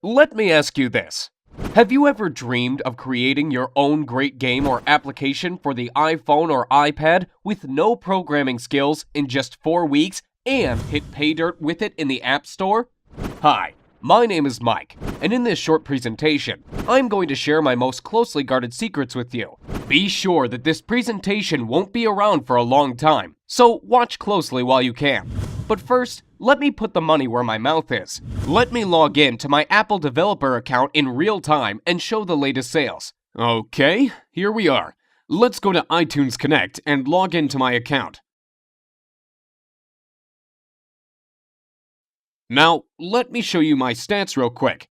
Let me ask you this. Have you ever dreamed of creating your own great game or application for the iPhone or iPad with no programming skills in just 4 weeks and hit pay dirt with it in the App Store? Hi, my name is Mike, and in this short presentation, I'm going to share my most closely guarded secrets with you. Be sure that this presentation won't be around for a long time, so watch closely while you can. But first, let me put the money where my mouth is. Let me log in to my Apple developer account in real time and show the latest sales. Okay, here we are. Let's go to iTunes Connect and log into my account. Now, let me show you my stats real quick.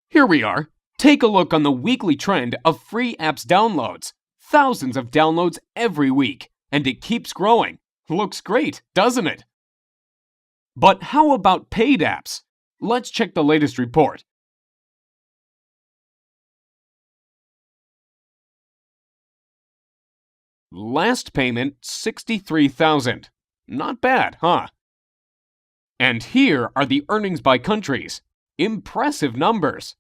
Here we are. Take a look on the weekly trend of free apps downloads. Thousands of downloads every week, and it keeps growing. Looks great, doesn't it? But how about paid apps? Let's check the latest report. Last payment, $63,000. Not bad, huh? And here are the earnings by countries. Impressive numbers.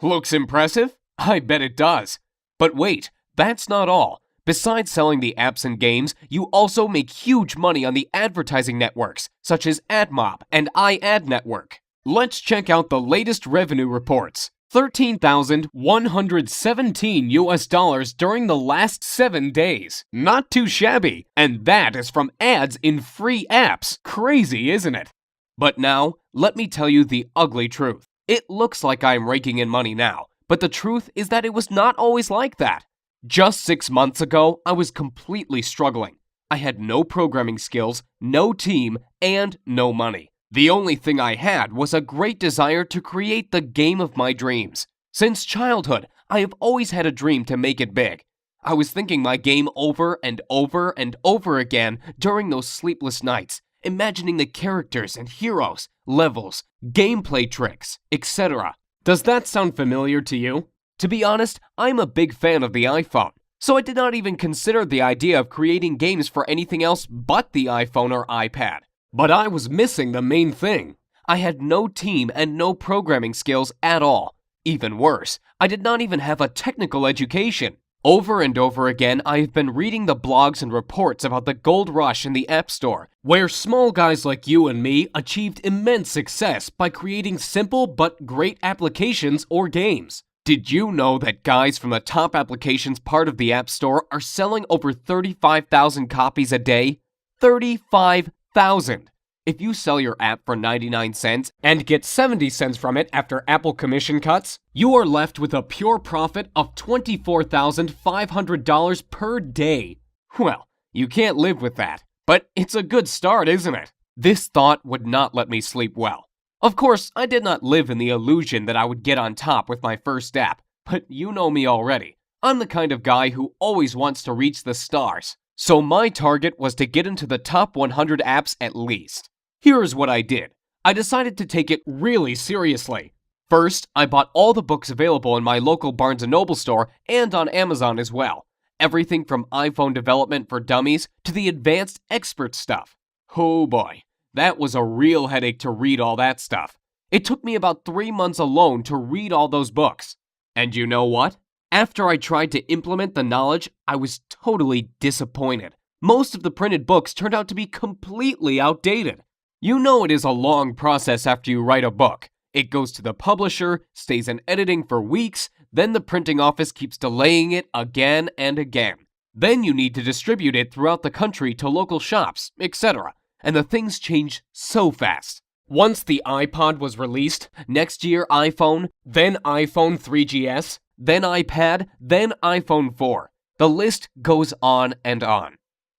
Looks impressive? I bet it does. But wait, that's not all. Besides selling the apps and games, you also make huge money on the advertising networks, such as AdMob and iAdNetwork. Let's check out the latest revenue reports. $13,117 during the last 7 days. Not too shabby, and that is from ads in free apps. Crazy, isn't it? But now, let me tell you the ugly truth. It looks like I'm raking in money now, but the truth is that it was not always like that. Just 6 months ago, I was completely struggling. I had no programming skills, no team, and no money. The only thing I had was a great desire to create the game of my dreams. Since childhood, I have always had a dream to make it big. I was thinking my game over and over and over again during those sleepless nights, imagining the characters and heroes, levels, gameplay tricks, etc. Does that sound familiar to you? To be honest, I'm a big fan of the iPhone, so I did not even consider the idea of creating games for anything else but the iPhone or iPad. But I was missing the main thing. I had no team and no programming skills at all. Even worse, I did not even have a technical education. Over and over again, I have been reading the blogs and reports about the gold rush in the App Store, where small guys like you and me achieved immense success by creating simple but great applications or games. Did you know that guys from the top applications part of the App Store are selling over 35,000 copies a day? 35,000! If you sell your app for 99 cents and get 70 cents from it after Apple commission cuts, you are left with a pure profit of $24,500 per day. Well, you can't live with that, but it's a good start, isn't it? This thought would not let me sleep well. Of course, I did not live in the illusion that I would get on top with my first app, but you know me already. I'm the kind of guy who always wants to reach the stars. So my target was to get into the top 100 apps at least. Here's what I did. I decided to take it really seriously. First, I bought all the books available in my local Barnes & Noble store and on Amazon as well. Everything from iPhone development for dummies to the advanced expert stuff. Oh boy. That was a real headache to read all that stuff. It took me about 3 months alone to read all those books. And you know what? After I tried to implement the knowledge, I was totally disappointed. Most of the printed books turned out to be completely outdated. You know it is a long process after you write a book. It goes to the publisher, stays in editing for weeks, then the printing office keeps delaying it again and again. Then you need to distribute it throughout the country to local shops, etc. And the things change so fast. Once the iPod was released, next year iPhone, then iPhone 3GS, then iPad, then iPhone 4. The list goes on and on.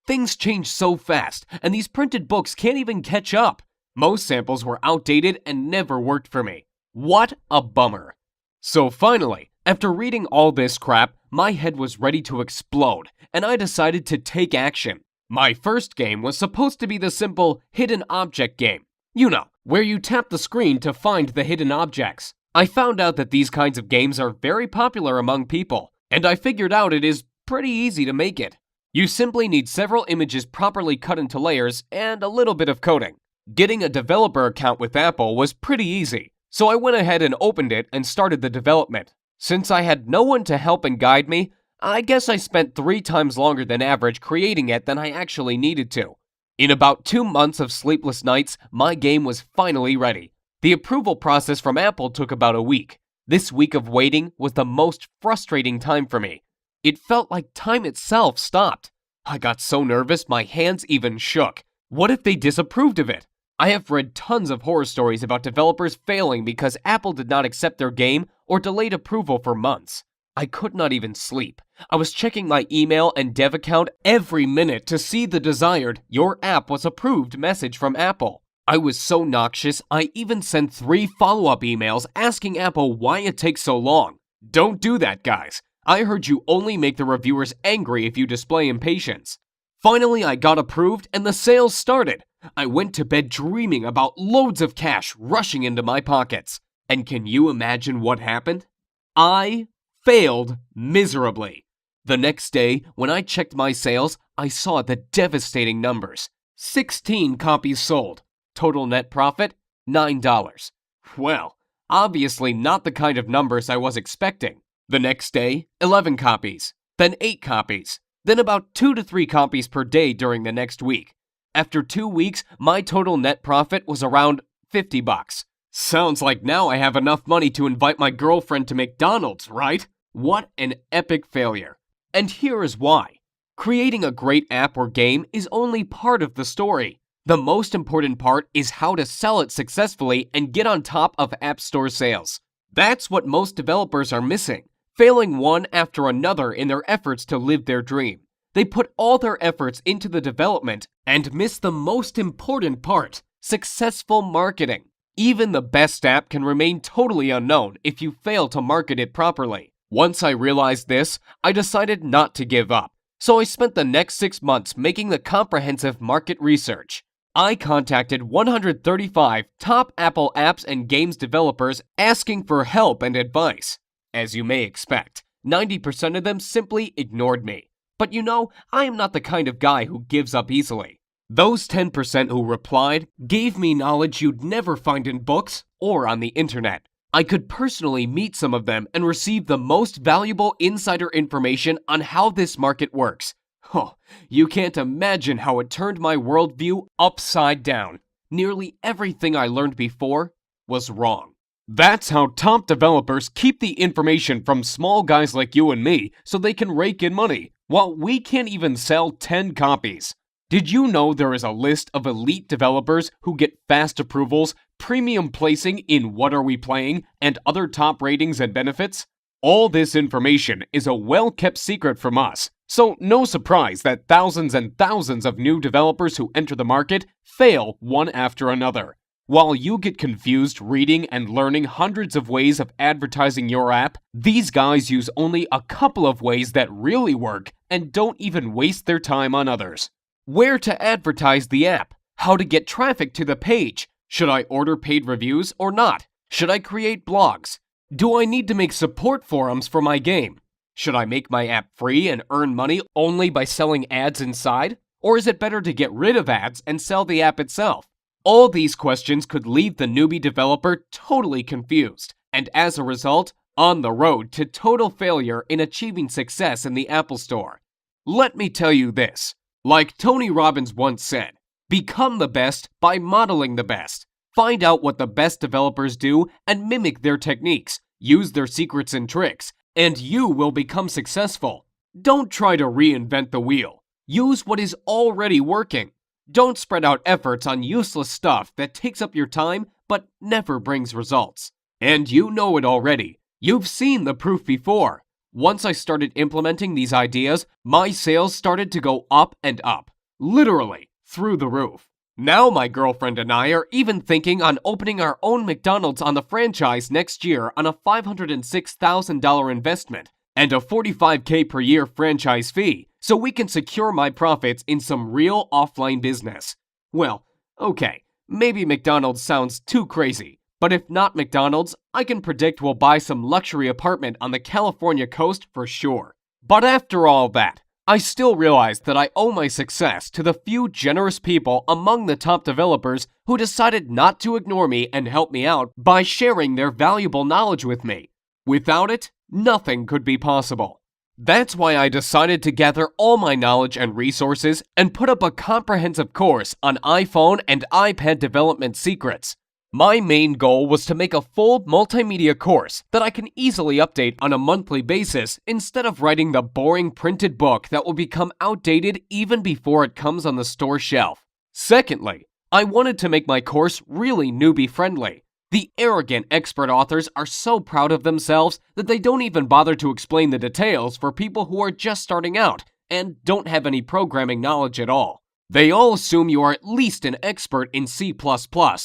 Things change so fast, and these printed books can't even catch up. Most samples were outdated and never worked for me. What a bummer. So finally, after reading all this crap, my head was ready to explode, and I decided to take action. My first game was supposed to be the simple hidden object game. You know, where you tap the screen to find the hidden objects. I found out that these kinds of games are very popular among people, and I figured out it is pretty easy to make it. You simply need several images properly cut into layers and a little bit of coding. Getting a developer account with Apple was pretty easy, so I went ahead and opened it and started the development. Since I had no one to help and guide me, I guess I spent 3 times longer than average creating it than I actually needed to. In about 2 months of sleepless nights, my game was finally ready. The approval process from Apple took about a week. This week of waiting was the most frustrating time for me. It felt like time itself stopped. I got so nervous my hands even shook. What if they disapproved of it? I have read tons of horror stories about developers failing because Apple did not accept their game or delayed approval for months. I could not even sleep. I was checking my email and dev account every minute to see the desired "Your app was approved" message from Apple. I was so noxious, I even sent 3 follow-up emails asking Apple why it takes so long. Don't do that, guys. I heard you only make the reviewers angry if you display impatience. Finally, I got approved and the sales started. I went to bed dreaming about loads of cash rushing into my pockets. And can you imagine what happened? I failed miserably. The next day, when I checked my sales, I saw the devastating numbers. 16 copies sold. Total net profit, $9. Well, obviously not the kind of numbers I was expecting. The next day, 11 copies, then 8 copies, then about 2 to 3 copies per day during the next week. After 2 weeks, my total net profit was around $50. Sounds like now I have enough money to invite my girlfriend to McDonald's, right? What an epic failure. And here is why. Creating a great app or game is only part of the story. The most important part is how to sell it successfully and get on top of App Store sales. That's what most developers are missing, failing one after another in their efforts to live their dream. They put all their efforts into the development and miss the most important part, successful marketing. Even the best app can remain totally unknown if you fail to market it properly. Once I realized this, I decided not to give up. So I spent the next 6 months making the comprehensive market research. I contacted 135 top Apple apps and games developers asking for help and advice. As you may expect, 90% of them simply ignored me. But you know, I am not the kind of guy who gives up easily. Those 10% who replied gave me knowledge you'd never find in books or on the internet. I could personally meet some of them and receive the most valuable insider information on how this market works. Oh, you can't imagine how it turned my worldview upside down. Nearly everything I learned before was wrong. That's how top developers keep the information from small guys like you and me so they can rake in money, while we can't even sell 10 copies. Did you know there is a list of elite developers who get fast approvals, premium placing in What Are We Playing, and other top ratings and benefits? All this information is a well-kept secret from us, so no surprise that thousands and thousands of new developers who enter the market fail one after another. While you get confused reading and learning hundreds of ways of advertising your app, these guys use only a couple of ways that really work and don't even waste their time on others. Where to advertise the app? How to get traffic to the page? Should I order paid reviews or not? Should I create blogs? Do I need to make support forums for my game? Should I make my app free and earn money only by selling ads inside? Or is it better to get rid of ads and sell the app itself? All these questions could leave the newbie developer totally confused, and as a result, on the road to total failure in achieving success in the Apple Store. Let me tell you this, like Tony Robbins once said, become the best by modeling the best. Find out what the best developers do and mimic their techniques, use their secrets and tricks, and you will become successful. Don't try to reinvent the wheel. Use what is already working. Don't spread out efforts on useless stuff that takes up your time but never brings results. And you know it already. You've seen the proof before. Once I started implementing these ideas, my sales started to go up and up. Literally, through the roof. Now my girlfriend and I are even thinking on opening our own McDonald's on the franchise next year on a $506,000 investment and a $45K per year franchise fee, so we can secure my profits in some real offline business. Well, okay, maybe McDonald's sounds too crazy, but if not McDonald's, I can predict we'll buy some luxury apartment on the California coast for sure. But after all that, I still realize that I owe my success to the few generous people among the top developers who decided not to ignore me and help me out by sharing their valuable knowledge with me. Without it, nothing could be possible. That's why I decided to gather all my knowledge and resources and put up a comprehensive course on iPhone and iPad development secrets. My main goal was to make a full multimedia course that I can easily update on a monthly basis instead of writing the boring printed book that will become outdated even before it comes on the store shelf. Secondly, I wanted to make my course really newbie-friendly. The arrogant expert authors are so proud of themselves that they don't even bother to explain the details for people who are just starting out and don't have any programming knowledge at all. They all assume you are at least an expert in C++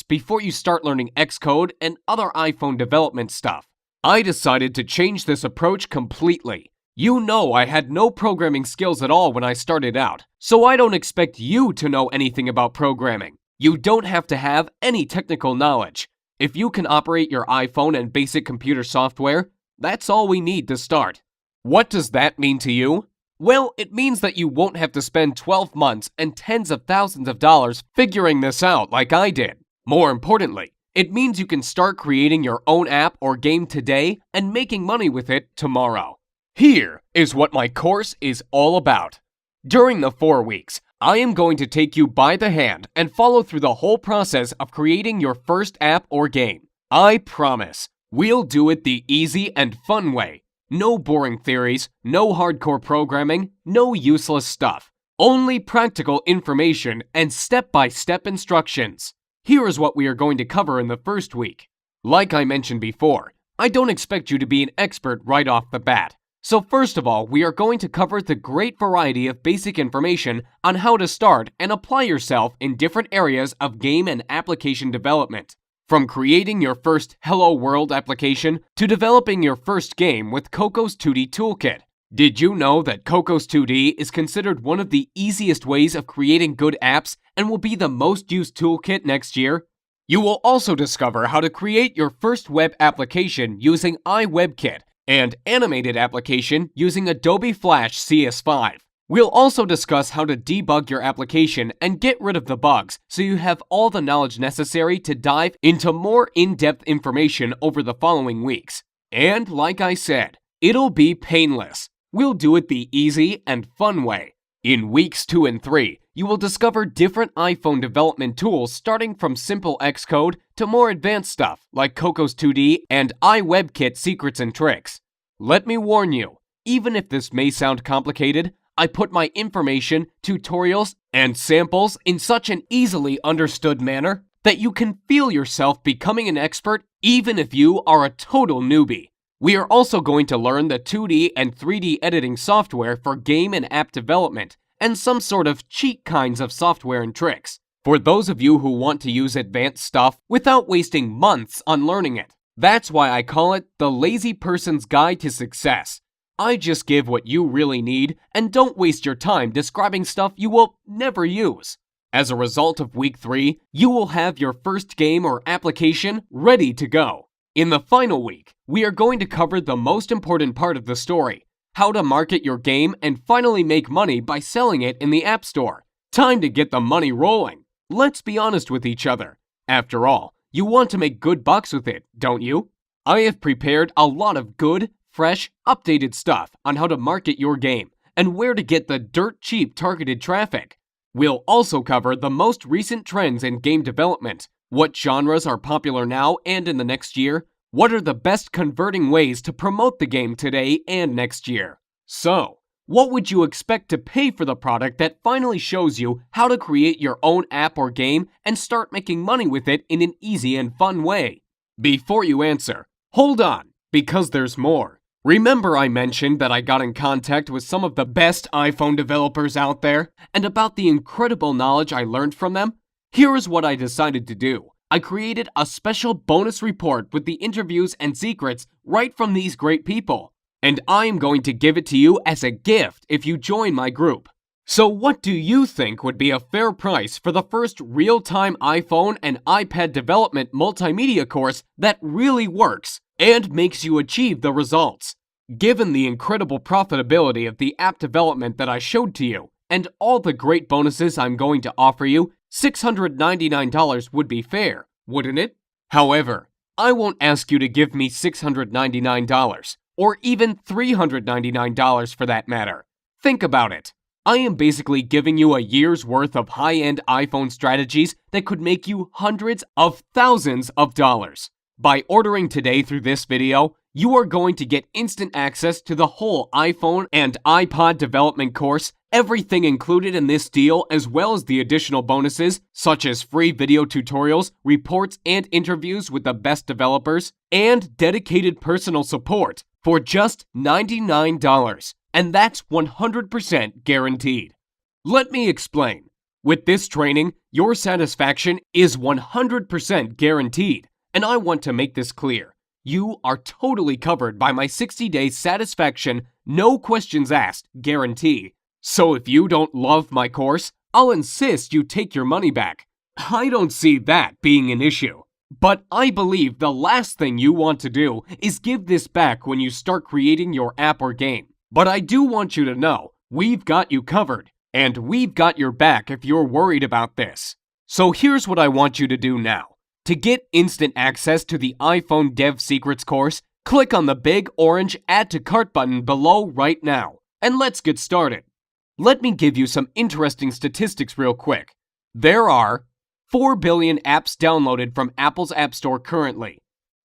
before you start learning Xcode and other iPhone development stuff. I decided to change this approach completely. You know I had no programming skills at all when I started out, so I don't expect you to know anything about programming. You don't have to have any technical knowledge. If you can operate your iPhone and basic computer software, that's all we need to start. What does that mean to you? Well, it means that you won't have to spend 12 months and tens of thousands of dollars figuring this out like I did. More importantly, it means you can start creating your own app or game today and making money with it tomorrow. Here is what my course is all about. During the 4 weeks, I am going to take you by the hand and follow through the whole process of creating your first app or game. I promise, we'll do it the easy and fun way. No boring theories, no hardcore programming, no useless stuff. Only practical information and step-by-step instructions. Here is what we are going to cover in the first week. Like I mentioned before, I don't expect you to be an expert right off the bat. So first of all, we are going to cover the great variety of basic information on how to start and apply yourself in different areas of game and application development. From creating your first Hello World application to developing your first game with Cocos 2D Toolkit. Did you know that Cocos 2D is considered one of the easiest ways of creating good apps and will be the most used toolkit next year? You will also discover how to create your first web application using iWebKit and animated application using Adobe Flash CS5. We'll also discuss how to debug your application and get rid of the bugs so you have all the knowledge necessary to dive into more in-depth information over the following weeks. And like I said, it'll be painless. We'll do it the easy and fun way. In weeks 2 and 3, you will discover different iPhone development tools starting from simple Xcode to more advanced stuff like Cocos 2D and iWebKit secrets and tricks. Let me warn you, even if this may sound complicated, I put my information, tutorials, and samples in such an easily understood manner that you can feel yourself becoming an expert even if you are a total newbie. We are also going to learn the 2D and 3D editing software for game and app development and some sort of cheat kinds of software and tricks for those of you who want to use advanced stuff without wasting months on learning it. That's why I call it the Lazy Person's Guide to Success. I just give what you really need and don't waste your time describing stuff you will never use. As a result of week 3, you will have your first game or application ready to go. In the final week, we are going to cover the most important part of the story, how to market your game and finally make money by selling it in the App Store. Time to get the money rolling. Let's be honest with each other. After all, you want to make good bucks with it, don't you? I have prepared a lot of good, fresh, updated stuff on how to market your game and where to get the dirt cheap targeted traffic. We'll also cover the most recent trends in game development, what genres are popular now and in the next year, what are the best converting ways to promote the game today and next year. So, what would you expect to pay for the product that finally shows you how to create your own app or game and start making money with it in an easy and fun way? Before you answer, hold on, because there's more. Remember I mentioned that I got in contact with some of the best iPhone developers out there and about the incredible knowledge I learned from them? Here is what I decided to do. I created a special bonus report with the interviews and secrets right from these great people. And I am going to give it to you as a gift if you join my group. So what do you think would be a fair price for the first real-time iPhone and iPad development multimedia course that really works and makes you achieve the results? Given the incredible profitability of the app development that I showed to you, and all the great bonuses I'm going to offer you, $699 would be fair, wouldn't it? However, I won't ask you to give me $699, or even $399 for that matter. Think about it. I am basically giving you a year's worth of high-end iPhone strategies that could make you hundreds of thousands of dollars. By ordering today through this video, you are going to get instant access to the whole iPhone and iPod development course, everything included in this deal, as well as the additional bonuses such as free video tutorials, reports, and interviews with the best developers, and dedicated personal support for just $99. And that's 100% guaranteed. Let me explain. With this training, your satisfaction is 100% guaranteed, and I want to make this clear. You are totally covered by my 60-day satisfaction, no questions asked guarantee. So if you don't love my course, I'll insist you take your money back. I don't see that being an issue. But I believe the last thing you want to do is give this back when you start creating your app or game. But I do want you to know, we've got you covered, and we've got your back if you're worried about this. So here's what I want you to do now. To get instant access to the iPhone Dev Secrets course, click on the big orange Add to Cart button below right now, and let's get started. Let me give you some interesting statistics real quick. There are 4 billion apps downloaded from Apple's App Store currently.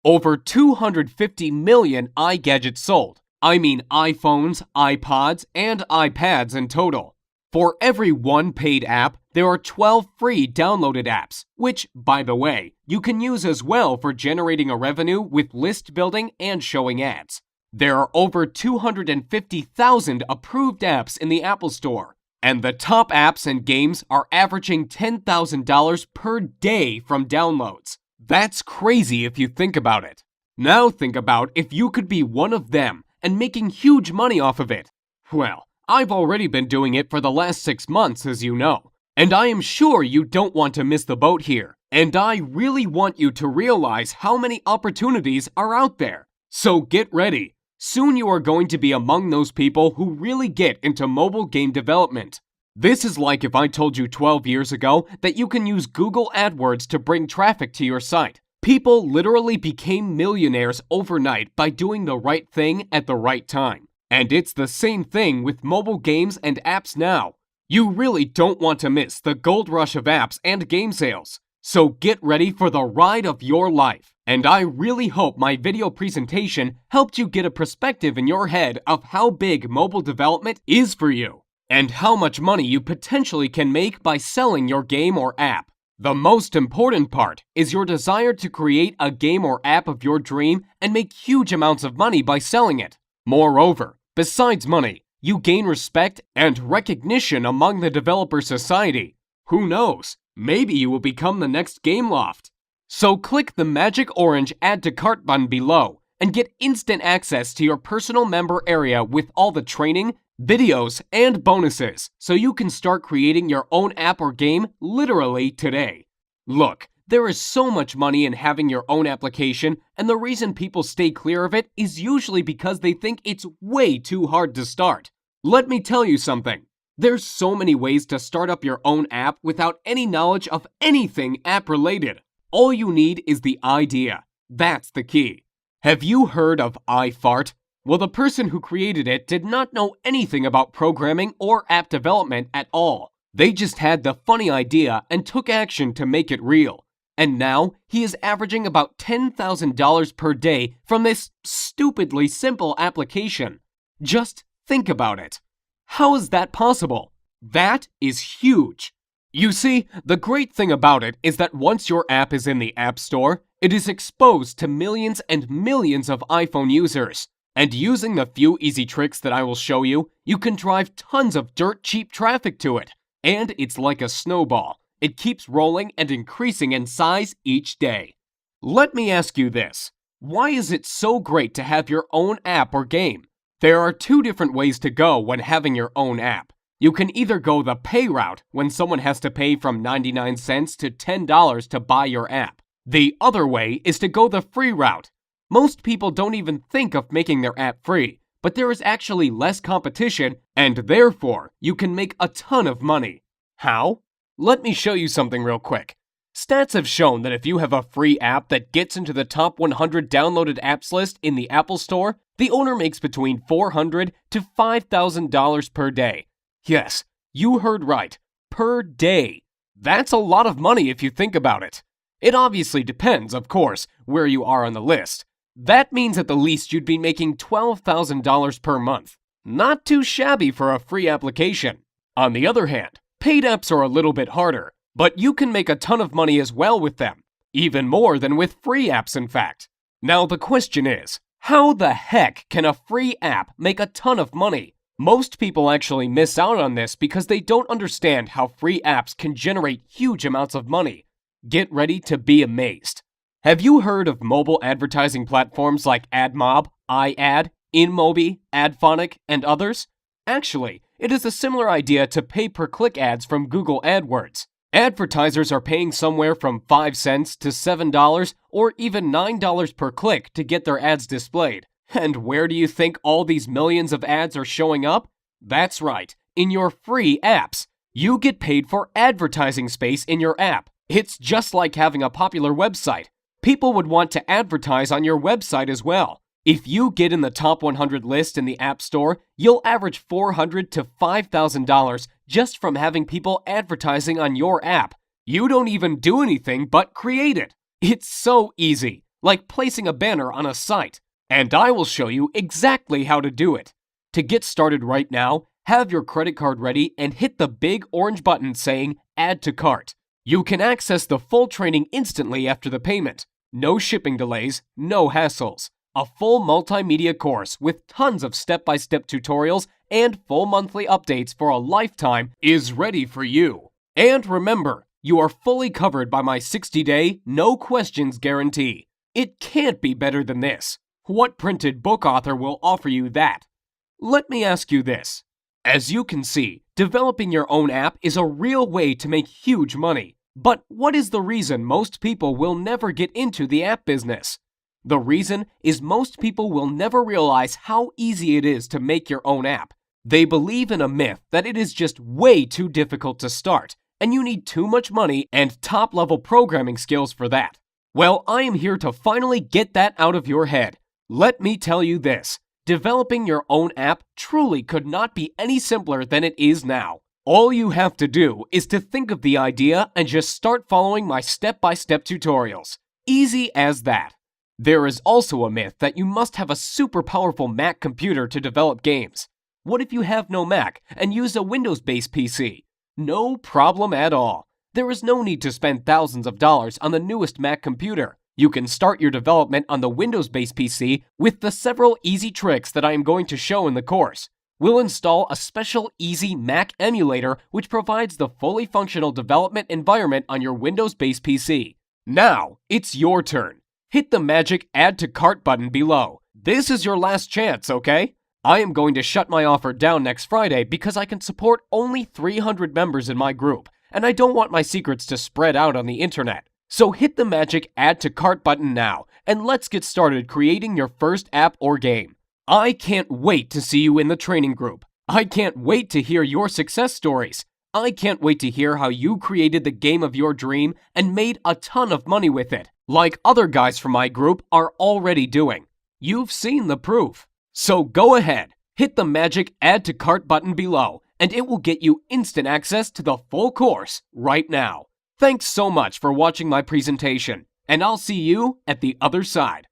Over 250 million iGadgets sold. I mean iPhones, iPods, and iPads in total. For every one paid app, there are 12 free downloaded apps, which, by the way, you can use as well for generating a revenue with list building and showing ads. There are over 250,000 approved apps in the Apple Store, and the top apps and games are averaging $10,000 per day from downloads. That's crazy if you think about it. Now think about if you could be one of them and making huge money off of it. Well, I've already been doing it for the last 6 months, as you know. And I am sure you don't want to miss the boat here. And I really want you to realize how many opportunities are out there. So get ready. Soon you are going to be among those people who really get into mobile game development. This is like if I told you 12 years ago that you can use Google AdWords to bring traffic to your site. People literally became millionaires overnight by doing the right thing at the right time. And it's the same thing with mobile games and apps now. You really don't want to miss the gold rush of apps and game sales. So get ready for the ride of your life. And I really hope my video presentation helped you get a perspective in your head of how big mobile development is for you, and how much money you potentially can make by selling your game or app. The most important part is your desire to create a game or app of your dream and make huge amounts of money by selling it. Moreover, besides money, you gain respect and recognition among the developer society. Who knows? Maybe you will become the next Gameloft. So click the magic orange Add to Cart button below and get instant access to your personal member area with all the training, videos, and bonuses, so you can start creating your own app or game literally today. Look, there is so much money in having your own application, and the reason people stay clear of it is usually because they think it's way too hard to start. Let me tell you something. There's so many ways to start up your own app without any knowledge of anything app-related. All you need is the idea. That's the key. Have you heard of iFart? Well, the person who created it did not know anything about programming or app development at all. They just had the funny idea and took action to make it real. And now, he is averaging about $10,000 per day from this stupidly simple application. Just think about it. How is that possible? That is huge. You see, the great thing about it is that once your app is in the App Store, it is exposed to millions and millions of iPhone users. And using the few easy tricks that I will show you, you can drive tons of dirt cheap traffic to it. And it's like a snowball. It keeps rolling and increasing in size each day. Let me ask you this. Why is it so great to have your own app or game? There are 2 different ways to go when having your own app. You can either go the pay route, when someone has to pay from 99 cents to $10 to buy your app. The other way is to go the free route. Most people don't even think of making their app free, but there is actually less competition, and therefore you can make a ton of money. How? Let me show you something real quick. Stats have shown that if you have a free app that gets into the top 100 downloaded apps list in the Apple Store, the owner makes between $400 to $5,000 per day. Yes, you heard right. Per day. That's a lot of money if you think about it. It obviously depends, of course, where you are on the list. That means at the least you'd be making $12,000 per month. Not too shabby for a free application. On the other hand, paid apps are a little bit harder, but you can make a ton of money as well with them. Even more than with free apps, in fact. Now the question is, how the heck can a free app make a ton of money? Most people actually miss out on this because they don't understand how free apps can generate huge amounts of money. Get ready to be amazed. Have you heard of mobile advertising platforms like AdMob, iAd, InMobi, AdPhonic, and others? Actually, it is a similar idea to pay-per-click ads from Google AdWords. Advertisers are paying somewhere from 5 cents to $7 or even $9 per click to get their ads displayed. And where do you think all these millions of ads are showing up? That's right, in your free apps. You get paid for advertising space in your app. It's just like having a popular website. People would want to advertise on your website as well. If you get in the top 100 list in the App Store, you'll average $400 to $5,000 just from having people advertising on your app. You don't even do anything but create it. It's so easy, like placing a banner on a site. And I will show you exactly how to do it. To get started right now, have your credit card ready and hit the big orange button saying Add to Cart. You can access the full training instantly after the payment. No shipping delays, no hassles. A full multimedia course with tons of step-by-step tutorials and full monthly updates for a lifetime is ready for you. And remember, you are fully covered by my 60-day, no questions guarantee. It can't be better than this. What printed book author will offer you that? Let me ask you this. As you can see, developing your own app is a real way to make huge money. But what is the reason most people will never get into the app business? The reason is most people will never realize how easy it is to make your own app. They believe in a myth that it is just way too difficult to start, and you need too much money and top-level programming skills for that. Well, I am here to finally get that out of your head. Let me tell you this. Developing your own app truly could not be any simpler than it is now. All you have to do is to think of the idea and just start following my step-by-step tutorials. Easy as that. There is also a myth that you must have a super powerful Mac computer to develop games. What if you have no Mac and use a Windows-based PC? No problem at all. There is no need to spend thousands of dollars on the newest Mac computer. You can start your development on the Windows-based PC with the several easy tricks that I am going to show in the course. We'll install a special easy Mac emulator which provides the fully functional development environment on your Windows-based PC. Now, it's your turn. Hit the magic Add to Cart button below. This is your last chance, okay? I am going to shut my offer down next Friday because I can support only 300 members in my group, and I don't want my secrets to spread out on the internet. So hit the magic Add to Cart button now, and let's get started creating your first app or game. I can't wait to see you in the training group. I can't wait to hear your success stories. I can't wait to hear how you created the game of your dream and made a ton of money with it, like other guys from my group are already doing. You've seen the proof. So go ahead, hit the magic Add to Cart button below, and it will get you instant access to the full course right now. Thanks so much for watching my presentation, and I'll see you at the other side.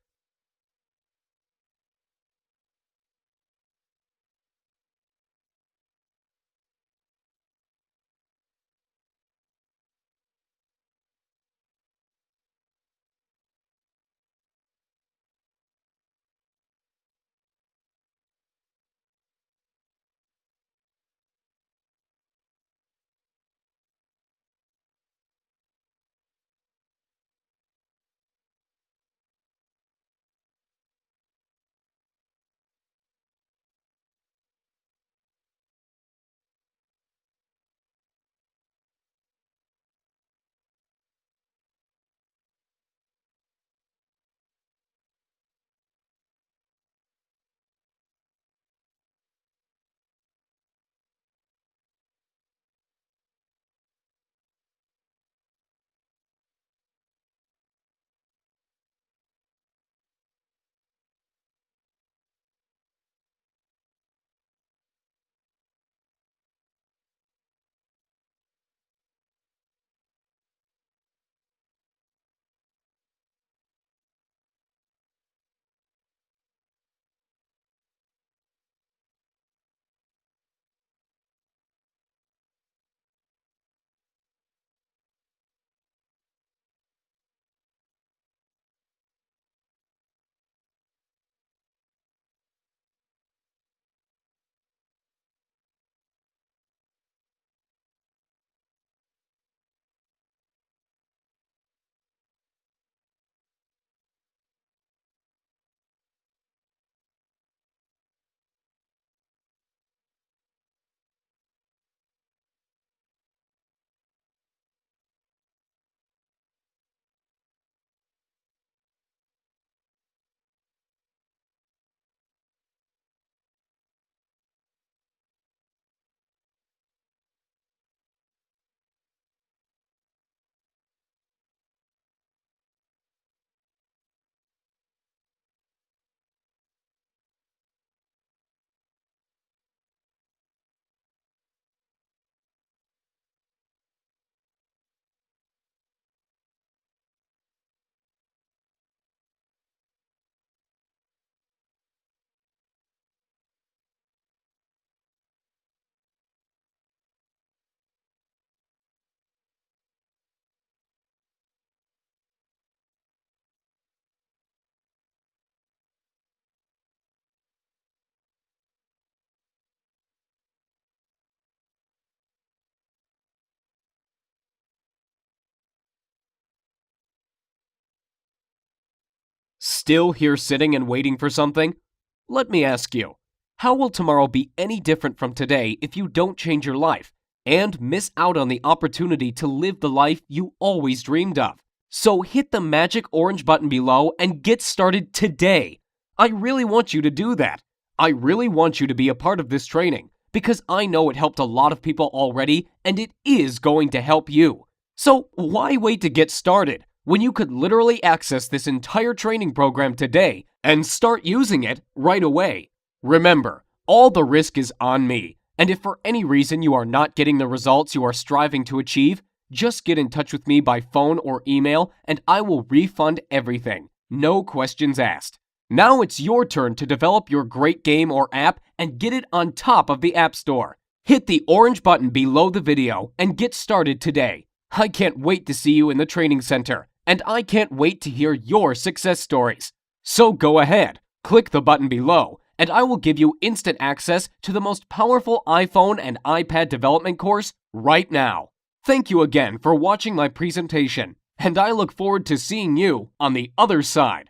Still here sitting and waiting for something? Let me ask you, how will tomorrow be any different from today if you don't change your life and miss out on the opportunity to live the life you always dreamed of? So hit the magic orange button below and get started today. I really want you to do that. I really want you to be a part of this training because I know it helped a lot of people already and it is going to help you. So why wait to get started when you could literally access this entire training program today and start using it right away? Remember, all the risk is on me, and if for any reason you are not getting the results you are striving to achieve, just get in touch with me by phone or email and I will refund everything. No questions asked. Now it's your turn to develop your great game or app and get it on top of the App Store. Hit the orange button below the video and get started today. I can't wait to see you in the training center, and I can't wait to hear your success stories. So go ahead, click the button below, and I will give you instant access to the most powerful iPhone and iPad development course right now. Thank you again for watching my presentation, and I look forward to seeing you on the other side.